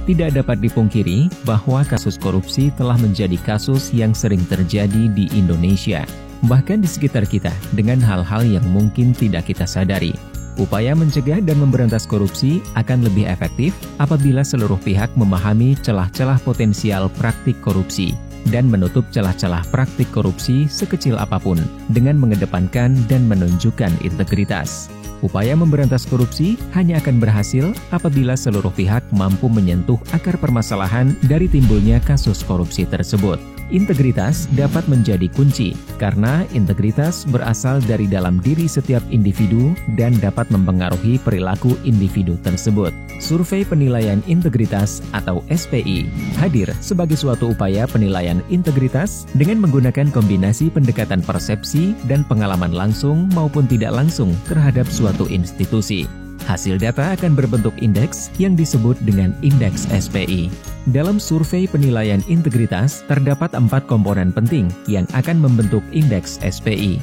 Tidak dapat dipungkiri bahwa kasus korupsi telah menjadi kasus yang sering terjadi di Indonesia, bahkan di sekitar kita, dengan hal-hal yang mungkin tidak kita sadari. Upaya mencegah dan memberantas korupsi akan lebih efektif apabila seluruh pihak memahami celah-celah potensial praktik korupsi dan menutup celah-celah praktik korupsi sekecil apapun dengan mengedepankan dan menunjukkan integritas. Upaya memberantas korupsi hanya akan berhasil apabila seluruh pihak mampu menyentuh akar permasalahan dari timbulnya kasus korupsi tersebut. Integritas dapat menjadi kunci, karena integritas berasal dari dalam diri setiap individu dan dapat mempengaruhi perilaku individu tersebut. Survei Penilaian Integritas atau SPI hadir sebagai suatu upaya penilaian integritas dengan menggunakan kombinasi pendekatan persepsi dan pengalaman langsung maupun tidak langsung terhadap suatu institusi. Hasil data akan berbentuk indeks yang disebut dengan indeks SPI. Dalam survei penilaian integritas, terdapat 4 komponen penting yang akan membentuk indeks SPI,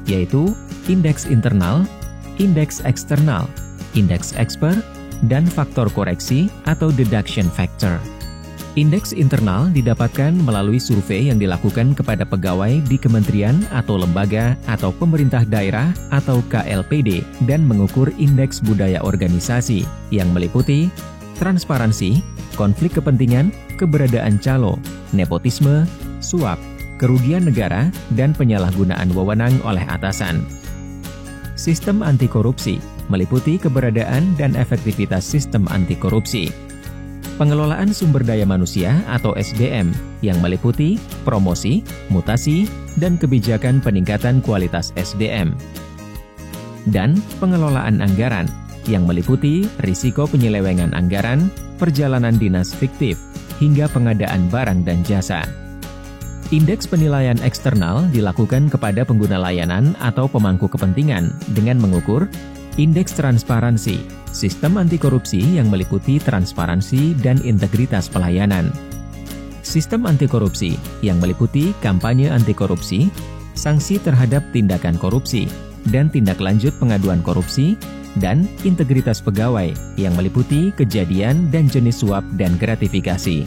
yaitu indeks internal, indeks eksternal, indeks expert, dan faktor koreksi atau deduction factor. Indeks internal didapatkan melalui survei yang dilakukan kepada pegawai di kementerian atau lembaga atau pemerintah daerah atau KLPD dan mengukur indeks budaya organisasi yang meliputi transparansi, konflik kepentingan, keberadaan calo, nepotisme, suap, kerugian negara, dan penyalahgunaan wewenang oleh atasan. Sistem anti korupsi meliputi keberadaan dan efektivitas sistem anti korupsi. Pengelolaan sumber daya manusia atau SDM yang meliputi promosi, mutasi, dan kebijakan peningkatan kualitas SDM. Dan pengelolaan anggaran yang meliputi risiko penyelewengan anggaran, perjalanan dinas fiktif, hingga pengadaan barang dan jasa. Indeks penilaian eksternal dilakukan kepada pengguna layanan atau pemangku kepentingan dengan mengukur indeks transparansi, sistem anti korupsi yang meliputi transparansi dan integritas pelayanan. Sistem anti korupsi yang meliputi kampanye anti korupsi, sanksi terhadap tindakan korupsi, dan tindak lanjut pengaduan korupsi, dan integritas pegawai yang meliputi kejadian dan jenis suap dan gratifikasi.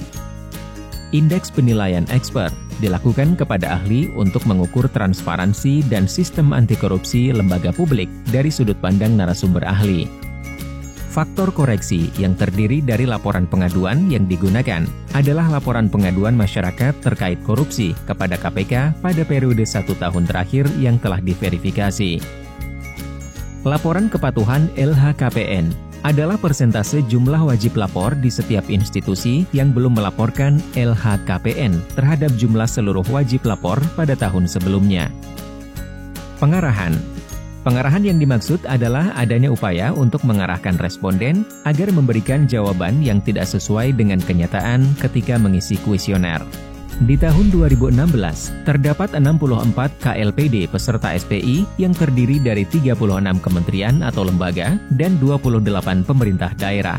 Indeks penilaian expert dilakukan kepada ahli untuk mengukur transparansi dan sistem anti korupsi lembaga publik dari sudut pandang narasumber ahli. Faktor koreksi yang terdiri dari laporan pengaduan yang digunakan adalah laporan pengaduan masyarakat terkait korupsi kepada KPK pada periode 1 tahun terakhir yang telah diverifikasi. Laporan kepatuhan LHKPN adalah persentase jumlah wajib lapor di setiap institusi yang belum melaporkan LHKPN terhadap jumlah seluruh wajib lapor pada tahun sebelumnya. Pengarahan yang dimaksud adalah adanya upaya untuk mengarahkan responden agar memberikan jawaban yang tidak sesuai dengan kenyataan ketika mengisi kuesioner. Di tahun 2016, terdapat 64 KLPD peserta SPI yang terdiri dari 36 kementerian atau lembaga dan 28 pemerintah daerah.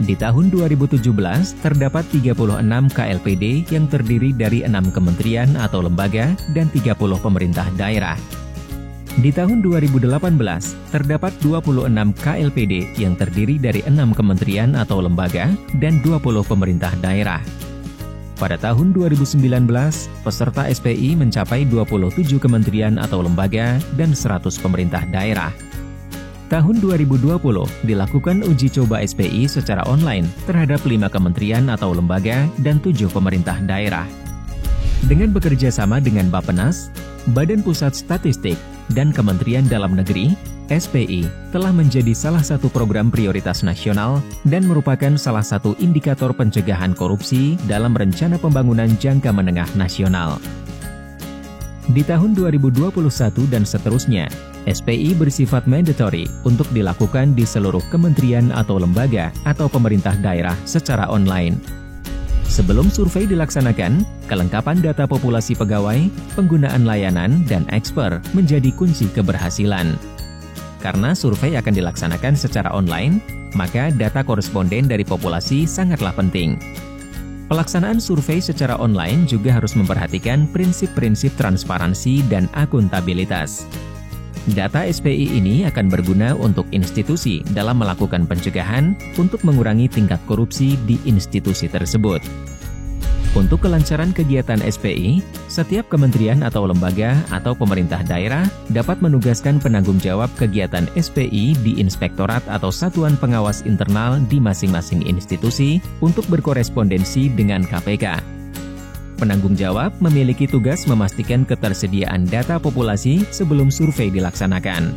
Di tahun 2017, terdapat 36 KLPD yang terdiri dari 6 kementerian atau lembaga dan 30 pemerintah daerah. Di tahun 2018, terdapat 26 KLPD yang terdiri dari 6 kementerian atau lembaga dan 20 pemerintah daerah. Pada tahun 2019, peserta SPI mencapai 27 kementerian atau lembaga dan 100 pemerintah daerah. Tahun 2020 dilakukan uji coba SPI secara online terhadap 5 kementerian atau lembaga dan 7 pemerintah daerah. Dengan bekerja sama dengan Bappenas, Badan Pusat Statistik, dan Kementerian Dalam Negeri, SPI telah menjadi salah satu program prioritas nasional dan merupakan salah satu indikator pencegahan korupsi dalam Rencana Pembangunan Jangka Menengah Nasional. Di tahun 2021 dan seterusnya, SPI bersifat mandatory untuk dilakukan di seluruh kementerian atau lembaga atau pemerintah daerah secara online. Sebelum survei dilaksanakan, kelengkapan data populasi pegawai, penggunaan layanan, dan eksper menjadi kunci keberhasilan. Karena survei akan dilaksanakan secara online, maka data koresponden dari populasi sangatlah penting. Pelaksanaan survei secara online juga harus memperhatikan prinsip-prinsip transparansi dan akuntabilitas. Data SPI ini akan berguna untuk institusi dalam melakukan pencegahan untuk mengurangi tingkat korupsi di institusi tersebut. Untuk kelancaran kegiatan SPI, setiap kementerian atau lembaga atau pemerintah daerah dapat menugaskan penanggung jawab kegiatan SPI di inspektorat atau satuan pengawas internal di masing-masing institusi untuk berkorespondensi dengan KPK. Penanggung jawab memiliki tugas memastikan ketersediaan data populasi sebelum survei dilaksanakan.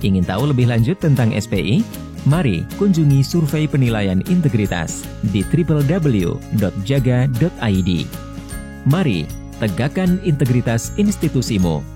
Ingin tahu lebih lanjut tentang SPI? Mari kunjungi survei penilaian integritas di www.jaga.id. Mari tegakkan integritas institusimu.